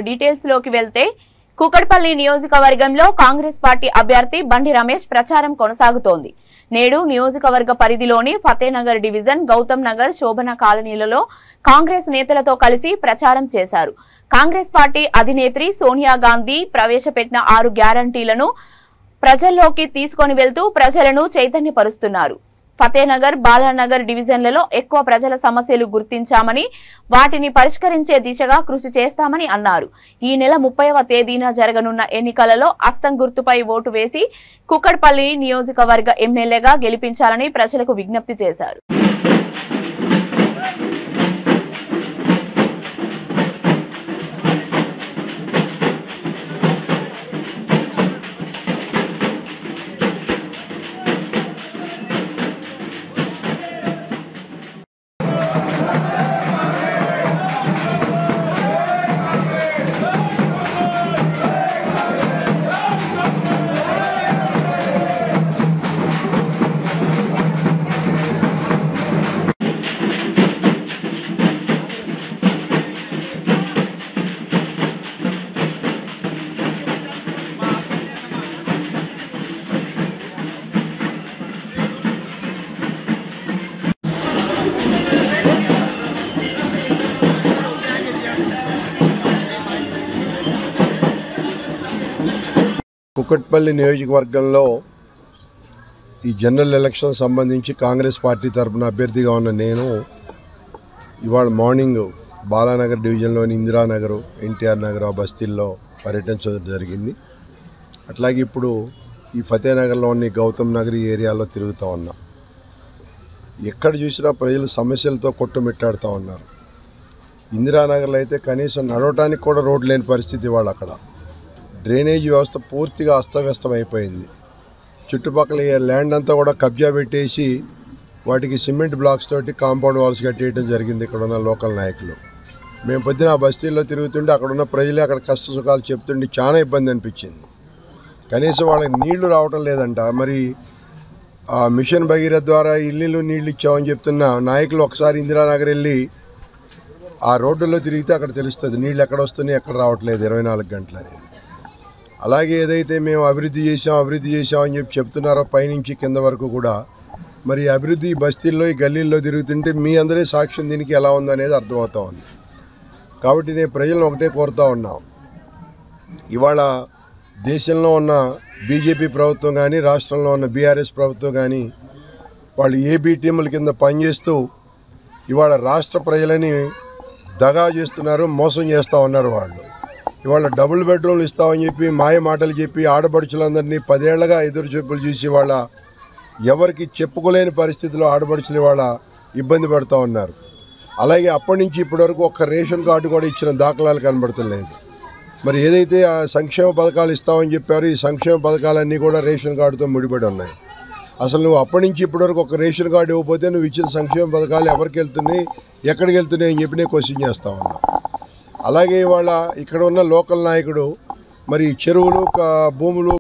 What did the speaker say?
Details లోకి వెళ్తే కూకట్పల్లి నియోజకవర్గంలో కాంగ్రెస్ పార్టీ అభ్యర్థి బండి రమేష్ ప్రచారం కొనసాగుతోంది. నేడు నియోజకవర్గ పరిధిలోని ఫతేనగర్ డివిజన్, గౌతమ్ నగర్, శోభన కాలనీలలో కాంగ్రెస్ నేతలతో కలిసి ప్రచారం చేశారు. కాంగ్రెస్ పార్టీ అధినేత్రి సోనియా గాంధీ ప్రవేశపెట్టిన 6 గ్యారంటీలను ప్రజల్లోకి తీసుకొని వెళ్తూ ప్రజలను చైతన్యపరుస్తున్నారు. ఫతేనగర్, బాలానగర్ డివిజన్లలో ఎక్కువ ప్రజల సమస్యలు గుర్తించామని, వాటిని పరిష్కరించే దిశగా కృషి చేస్తామని అన్నారు. ఈ నెల 30వ తేదీన జరగనున్న ఎన్నికలలో హస్తం గుర్తుపై ఓటు వేసి కూకట్పల్లి నియోజకవర్గ ఎమ్మెల్యేగా గెలిపించాలని ప్రజలకు విజ్ఞప్తి చేశారు. కూకట్పల్లి నియోజకవర్గంలో ఈ జనరల్ ఎలక్షన్ సంబంధించి కాంగ్రెస్ పార్టీ తరఫున అభ్యర్థిగా ఉన్న నేను ఇవాళ మార్నింగ్ బాలానగర్ డివిజన్లోని ఇందిరానగర్, ఎన్టీఆర్ నగర్ బస్తీల్లో పర్యటించడం జరిగింది. అట్లాగే ఇప్పుడు ఈ ఫతేనగర్లోని గౌతమ్ నగర్ ఏరియాలో తిరుగుతూ ఉన్నా. ఎక్కడ చూసినా ప్రజలు సమస్యలతో కొట్టుమిట్టాడుతూ ఉన్నారు. ఇందిరానగర్లో అయితే కనీసం నడవటానికి కూడా రోడ్డు లేని పరిస్థితి ఇవాళ. అక్కడ డ్రైనేజ్ వ్యవస్థ పూర్తిగా అస్తవ్యస్తం అయిపోయింది. చుట్టుపక్కల ల్యాండ్ అంతా కూడా కబ్జా పెట్టేసి వాటికి సిమెంట్ బ్లాక్స్ తోటి కాంపౌండ్ వాల్స్ కట్టేయడం జరిగింది ఇక్కడ ఉన్న లోకల్ నాయకులు. మేము పొద్దున ఆ బస్తీల్లో తిరుగుతుంటే అక్కడ ఉన్న ప్రజలే అక్కడ కష్ట సుఖాలు చెప్తుంటే చాలా ఇబ్బంది అనిపించింది. కనీసం వాళ్ళకి నీళ్లు రావటం లేదంట. మరి ఆ మిషన్ భగీరథ ద్వారా ఇల్లు నీళ్ళు ఇచ్చామని చెప్తున్న నాయకులు ఒకసారి ఇందిరానగర్ వెళ్ళి ఆ రోడ్డుల్లో తిరిగితే అక్కడ తెలుస్తుంది నీళ్ళు ఎక్కడ వస్తున్నాయి, ఎక్కడ రావట్లేదు 24 గంటలు అనేది. అలాగే ఏదైతే మేము అభివృద్ధి చేసామని చెప్తున్నారో పైనుంచి కింద వరకు కూడా, మరి అభివృద్ధి బస్తీల్లో ఈ గల్లీల్లో తిరుగుతుంటే మీ అందరే సాక్ష్యం దీనికి ఎలా ఉందనేది అర్థమవుతూ ఉంది. కాబట్టి నేను ప్రజలను ఒకటే కోరుతూ ఉన్నాం, ఇవాళ దేశంలో ఉన్న బీజేపీ ప్రభుత్వం కానీ, రాష్ట్రంలో ఉన్న బీఆర్ఎస్ ప్రభుత్వం కానీ వాళ్ళు ఏబీ టీముల కింద పనిచేస్తూ ఇవాళ రాష్ట్ర ప్రజలని దగా చేస్తున్నారు, మోసం చేస్తూ ఉన్నారు. వాళ్ళు ఇవాళ డబుల్ బెడ్రూమ్లు ఇస్తామని చెప్పి మాయ మాటలు చెప్పి ఆడపడుచులందరినీ 10 ఏళ్లుగా ఎదురు చూపులు చూసి వాళ్ళ ఎవరికి చెప్పుకోలేని పరిస్థితిలో ఆడపడుచులు ఇవాళ ఇబ్బంది పడుతూ ఉన్నారు. అలాగే అప్పటి నుంచి ఇప్పటి వరకు ఒక్క రేషన్ కార్డు కూడా ఇచ్చిన దాఖలాలు కనబడతలేదు. మరి ఏదైతే ఆ సంక్షేమ పథకాలు ఇస్తామని చెప్పారో ఈ సంక్షేమ పథకాలన్నీ కూడా రేషన్ కార్డుతో ముడిపడి ఉన్నాయి. అసలు నువ్వు అప్పటి నుంచి ఇప్పటి వరకు ఒక రేషన్ కార్డు ఇవ్వకపోతే నువ్వు ఇచ్చిన సంక్షేమ పథకాలు ఎవరికి వెళ్తున్నాయి, ఎక్కడికి వెళ్తున్నాయి అని చెప్పి నేను క్వశ్చన్ చేస్తా ఉన్నా. అలాగే ఇవాళ ఇక్కడ ఉన్న లోకల్ నాయకుడు మరి చెరువులు, భూములు